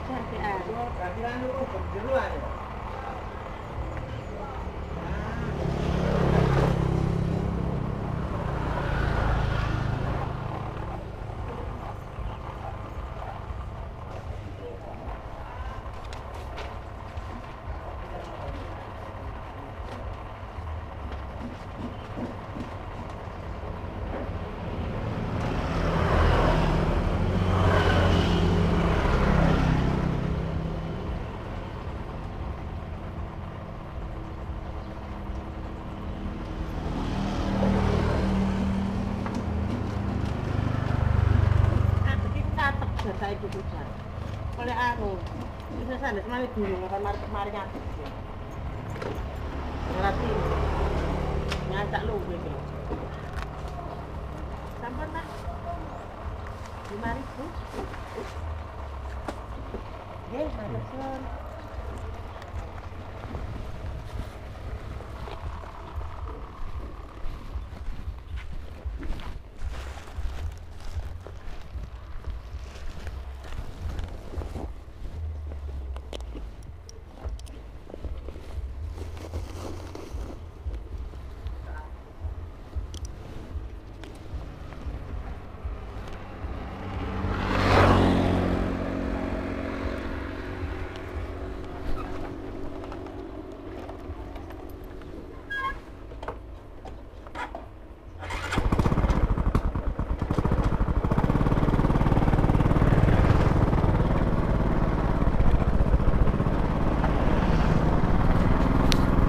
Cari air. Kasihan lu berjeruan ya. Saya itu hujan. Oleh anu, bisa sana semalam dulu makan mari ngatur. Ngerti. Ngajak lu gitu. Sampun Pak. 5.000. Nggih, matur suwun.